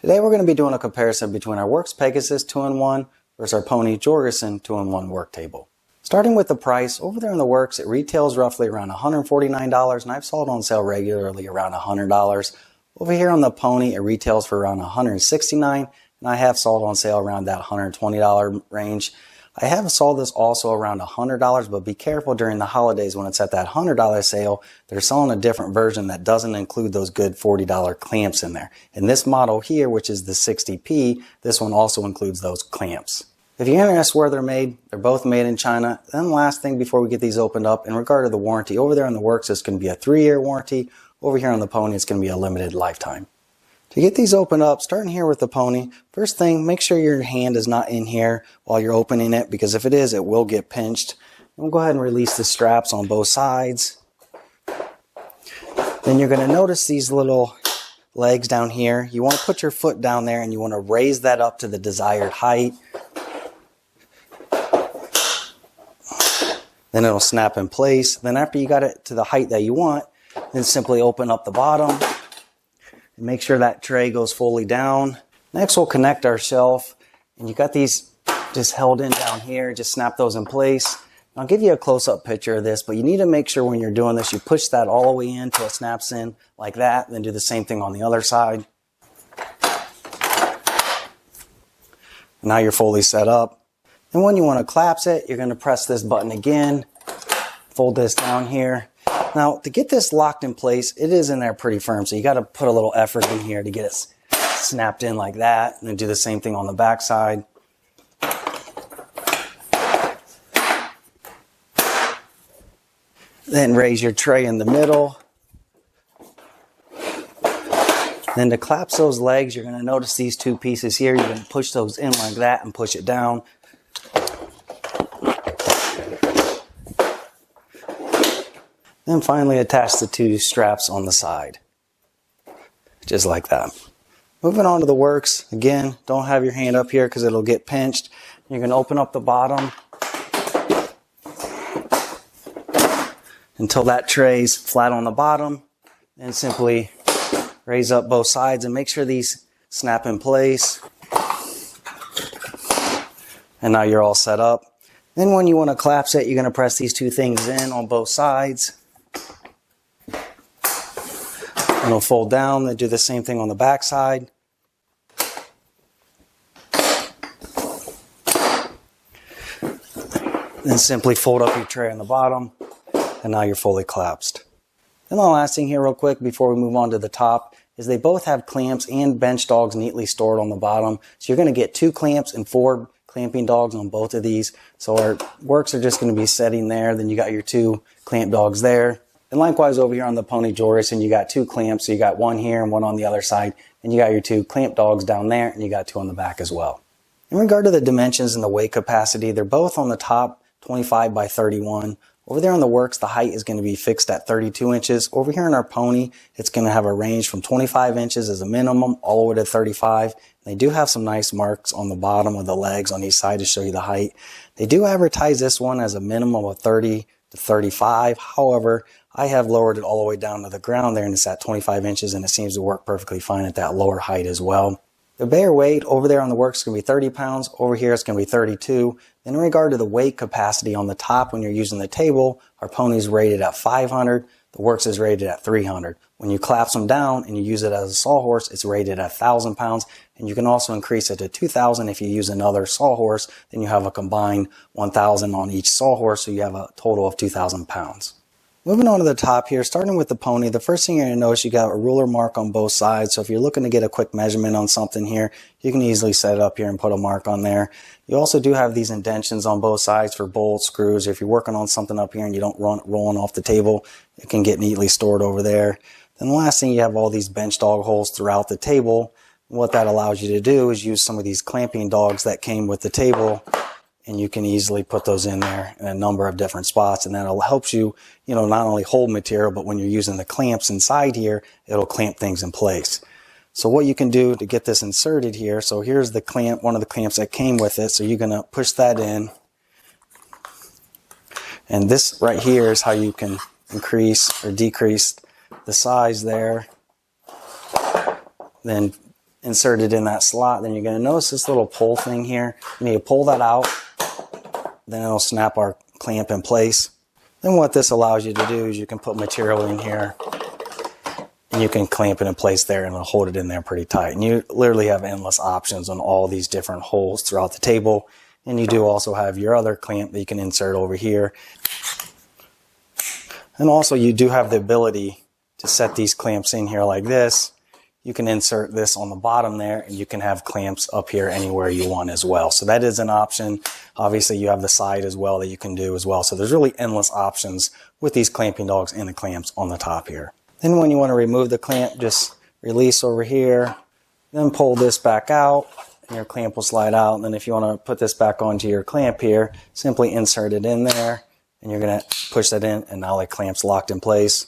Today we're going to be doing a comparison between our Worx Pegasus 2-in-1 versus our Pony Jorgensen 2-in-1 Worktable. Starting with the price, over there in the Worx it retails roughly around $149 and I've saw it on sale regularly around $100. Over here on the Pony it retails for around $169 and I have saw it on sale around that $120 range. I have saw this also around $100, but be careful during the holidays when it's at that $100 sale. They're selling a different version that doesn't include those good $40 clamps in there. And this model here, which is the 60P, this one also includes those clamps. If you're interested where they're made, they're both made in China. Then last thing before we get these opened up, in regard to the warranty, over there on the Worx, it's going to be a 3-year warranty. Over here on the Pony, it's going to be a limited lifetime. To get these opened up, starting here with the Pony, first thing, make sure your hand is not in here while you're opening it, because if it is, it will get pinched. And we'll go ahead and release the straps on both sides. Then you're going to notice these little legs down here. You want to put your foot down there and you want to raise that up to the desired height. Then it'll snap in place. Then after you got it to the height that you want, then simply open up the bottom. Make sure that tray goes fully down. Next we'll connect our shelf, and you got these just held in down here. Just snap those in place. I'll give you a close-up picture of this, but you need to make sure when you're doing this you push that all the way in until it snaps in like that. Then do the same thing on the other side. Now you're fully set up. And when you want to collapse it, you're going to press this button again. Fold this down here. Now, to get this locked in place, it is in there pretty firm, so you got to put a little effort in here to get it snapped in like that, and then do the same thing on the back side. Then raise your tray in the middle. Then to collapse those legs, you're going to notice these two pieces here. You're going to push those in like that and push it down. Then finally attach the two straps on the side. Just like that. Moving on to the Worx. Again, don't have your hand up here because it'll get pinched. You're going to open up the bottom until that tray's flat on the bottom. Then simply raise up both sides and make sure these snap in place. And now you're all set up. Then when you want to collapse it, you're going to press these two things in on both sides. And it'll fold down. Then do the same thing on the back side. Then simply fold up your tray on the bottom. And now you're fully collapsed. And the last thing here real quick before we move on to the top is they both have clamps and bench dogs neatly stored on the bottom. So you're going to get 2 clamps and 4 clamping dogs on both of these. So our Worx are just going to be setting there. Then you got your 2 clamp dogs there. And likewise over here on the Pony Jorgensen, you got 2 clamps. So you got 1 here and 1 on the other side. And you got your 2 clamp dogs down there, and you got 2 on the back as well. In regard to the dimensions and the weight capacity, they're both on the top 25 by 31. Over there on the Worx, the height is going to be fixed at 32 inches. Over here on our Pony, it's going to have a range from 25 inches as a minimum all the way to 35. They do have some nice marks on the bottom of the legs on each side to show you the height. They do advertise this one as a minimum of 30 to 35. However, I have lowered it all the way down to the ground there, and it's at 25 inches, and it seems to work perfectly fine at that lower height as well. The bare weight over there on the Worx is going to be 30 pounds. Over here it's going to be 32. Then in regard to the weight capacity on the top when you're using the table, our Pony's rated at 500. The Worx is rated at 300. When you collapse them down and you use it as a Sawhorse, it's rated at 1,000 pounds. And you can also increase it to 2,000 if you use another Sawhorse. Then you have a combined 1,000 on each Sawhorse, so you have a total of 2,000 pounds. Moving on to the top here, starting with the Pony, the first thing you're going to notice, you got a ruler mark on both sides. So if you're looking to get a quick measurement on something here, you can easily set it up here and put a mark on there. You also do have these indentions on both sides for bolts, screws. If you're working on something up here and you don't run it rolling off the table, it can get neatly stored over there. Then the last thing, you have all these bench dog holes throughout the table. What that allows you to do is use some of these clamping dogs that came with the table, and you can easily put those in there in a number of different spots, and that'll help you, not only hold material, but when you're using the clamps inside here, it'll clamp things in place. So what you can do to get this inserted here, so here's the clamp, one of the clamps that came with it, so you're going to push that in. And this right here is how you can increase or decrease the size there. Then inserted in that slot, then you're going to notice this little pull thing here. You need to pull that out, then it'll snap our clamp in place. Then what this allows you to do is you can put material in here and you can clamp it in place there and it'll hold it in there pretty tight. And you literally have endless options on all these different holes throughout the table. And you do also have your other clamp that you can insert over here. And also you do have the ability to set these clamps in here like this. You can insert this on the bottom there and you can have clamps up here anywhere you want as well. So that is an option. Obviously you have the side as well that you can do as well. So there's really endless options with these clamping dogs and the clamps on the top here. Then when you want to remove the clamp, just release over here, then pull this back out and your clamp will slide out. And then if you want to put this back onto your clamp here, simply insert it in there and you're going to push that in and now the clamp's locked in place.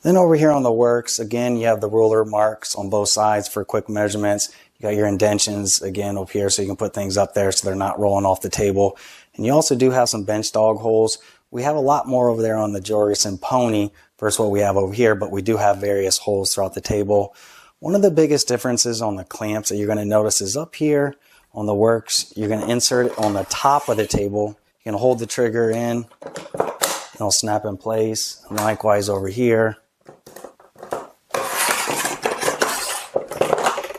Then over here on the Worx, again, you have the ruler marks on both sides for quick measurements. You got your indentions again up here so you can put things up there so they're not rolling off the table. And you also do have some bench dog holes. We have a lot more over there on the Jorgensen Pony versus what we have over here, but we do have various holes throughout the table. One of the biggest differences on the clamps that you're going to notice is up here on the Worx, you're going to insert it on the top of the table. You're going to hold the trigger in, and it'll snap in place. And likewise over here.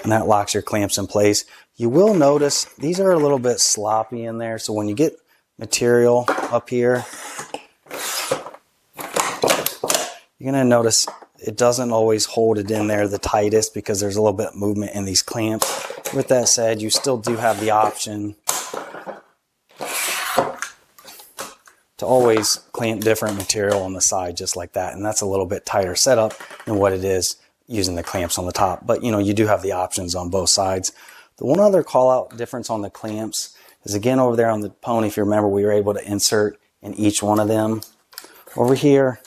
And that locks your clamps in place. You will notice these are a little bit sloppy in there. So when you get material up here, you're going to notice it doesn't always hold it in there the tightest because there's a little bit of movement in these clamps. With that said, you still do have the option to always clamp different material on the side just like that. And that's a little bit tighter setup than what it is using the clamps on the top. But you know, you do have the options on both sides. The one other call out difference on the clamps is again over there on the Pony, if you remember, we were able to insert in each one of them. Over here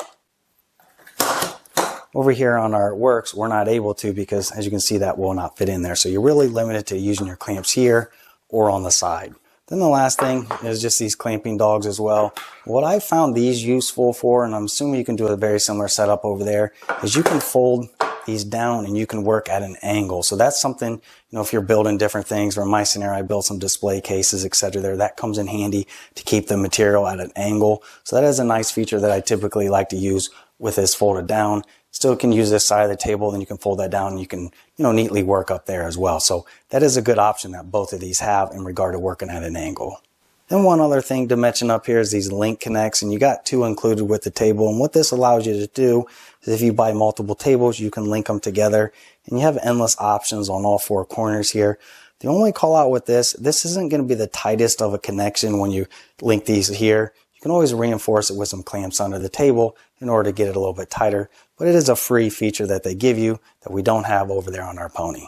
on our Worx, we're not able to because as you can see that will not fit in there. So you're really limited to using your clamps here or on the side. Then the last thing is just these clamping dogs as well. What I found these useful for, and I'm assuming you can do a very similar setup over there, is you can fold these down and you can work at an angle. So that's something, you know, if you're building different things, or in my scenario, I built some display cases, etc. there, that comes in handy to keep the material at an angle. So that is a nice feature that I typically like to use with this folded down. Still can use this side of the table, then you can fold that down and you can, you know, neatly work up there as well. So that is a good option that both of these have in regard to working at an angle. Then one other thing to mention up here is these link connects, and you got two included with the table. And what this allows you to do is if you buy multiple tables, you can link them together and you have endless options on all four corners here. The only call out with this isn't going to be the tightest of a connection when you link these here. You can always reinforce it with some clamps under the table in order to get it a little bit tighter, but it is a free feature that they give you that we don't have over there on our Pony.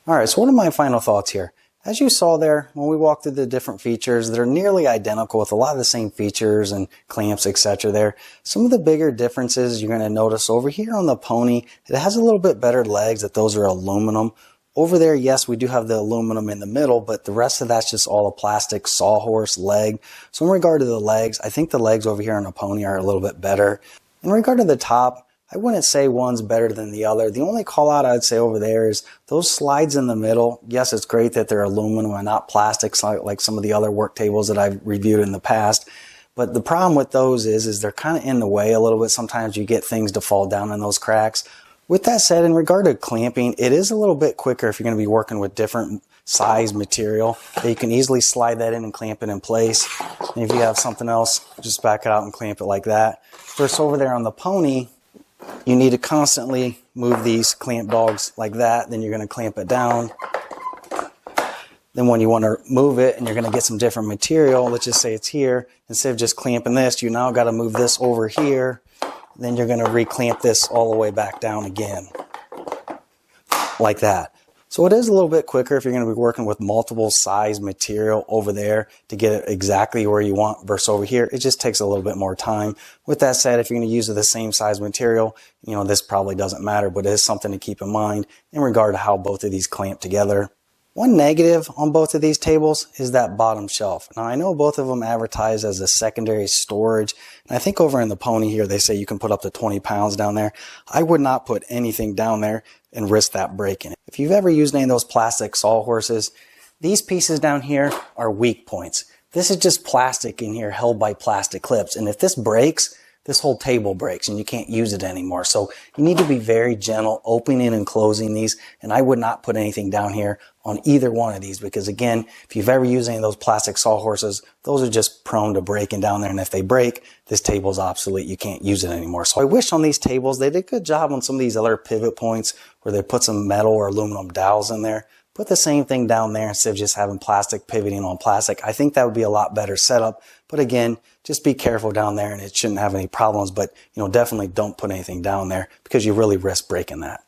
Alright, so what are my final thoughts here? As you saw there, when we walked through the different features, they're nearly identical with a lot of the same features and clamps, etc. there. Some of the bigger differences you're going to notice over here on the Pony, it has a little bit better legs, that those are aluminum. Over there, yes, we do have the aluminum in the middle, but the rest of that's just all a plastic Sawhorse leg. So in regard to the legs, I think the legs over here on a Pony are a little bit better. In regard to the top, I wouldn't say one's better than the other. The only call out I'd say over there is those slides in the middle. Yes, it's great that they're aluminum and not plastic like some of the other work tables that I've reviewed in the past. But the problem with those is they're kind of in the way a little bit. Sometimes you get things to fall down in those cracks. With that said, in regard to clamping, it is a little bit quicker if you're going to be working with different size material. You can easily slide that in and clamp it in place. And if you have something else, just back it out and clamp it like that. First, over there on the Pony, you need to constantly move these clamp dogs like that. Then you're going to clamp it down. Then when you want to move it and you're going to get some different material, let's just say it's here, instead of just clamping this, you now got to move this over here. Then you're going to reclamp this all the way back down again, like that. So it is a little bit quicker if you're going to be working with multiple size material over there to get it exactly where you want versus over here. It just takes a little bit more time. With that said, if you're going to use the same size material, you know, this probably doesn't matter, but it is something to keep in mind in regard to how both of these clamp together. One negative on both of these tables is that bottom shelf. Now I know both of them advertise as a secondary storage, and I think over in the Pony here they say you can put up to 20 pounds down there. I would not put anything down there and risk that breaking. if you've ever used any of those plastic sawhorses, these pieces down here are weak points. This is just plastic in here held by plastic clips. And if this breaks, this whole table breaks and you can't use it anymore. So you need to be very gentle opening and closing these. And I would not put anything down here on either one of these because, again, if you've ever used any of those plastic sawhorses, those are just prone to breaking down there. And if they break, this table's obsolete. You can't use it anymore. So I wish on these tables they did a good job on some of these other pivot points where they put some metal or aluminum dowels in there. Put the same thing down there instead of just having plastic pivoting on plastic. I think that would be a lot better setup. But again, just be careful down there and it shouldn't have any problems. But, definitely don't put anything down there because you really risk breaking that.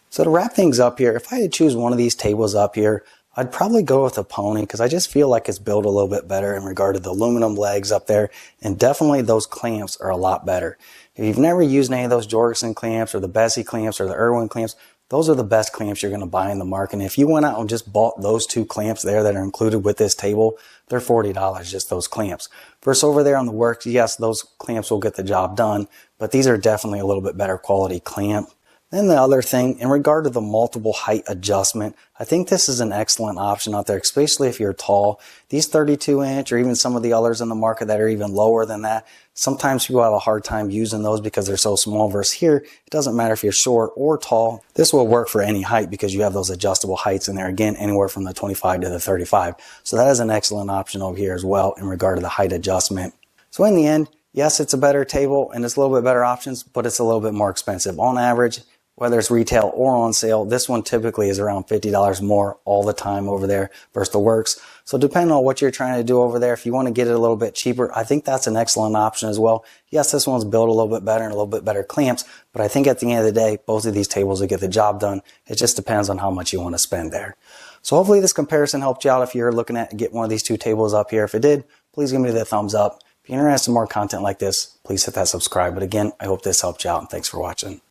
So to wrap things up here, if I had to choose one of these tables up here, I'd probably go with a Pony because I just feel like it's built a little bit better in regard to the aluminum legs up there. And definitely those clamps are a lot better. If you've never used any of those Jorgensen clamps or the Bessie clamps or the Irwin clamps, those are the best clamps you're going to buy in the market. And if you went out and just bought those two clamps there that are included with this table, they're $40, just those clamps. Versus over there on the Worx, yes, those clamps will get the job done, but these are definitely a little bit better quality clamp. Then the other thing, in regard to the multiple height adjustment, I think this is an excellent option out there, especially if you're tall. These 32-inch or even some of the others in the market that are even lower than that, sometimes people have a hard time using those because they're so small. Versus here, it doesn't matter if you're short or tall. This will work for any height because you have those adjustable heights in there, again, anywhere from the 25 to the 35. So that is an excellent option over here as well in regard to the height adjustment. So in the end, yes, it's a better table and it's a little bit better options, but it's a little bit more expensive. On average, whether it's retail or on sale, this one typically is around $50 more all the time over there versus the Worx. So depending on what you're trying to do over there, if you want to get it a little bit cheaper, I think that's an excellent option as well. Yes, this one's built a little bit better and a little bit better clamps, but I think at the end of the day, both of these tables will get the job done. It just depends on how much you want to spend there. So hopefully this comparison helped you out if you're looking at get one of these two tables up here. If it did, please give me the thumbs up. If you're interested in more content like this, please hit that subscribe. But again, I hope this helped you out and thanks for watching.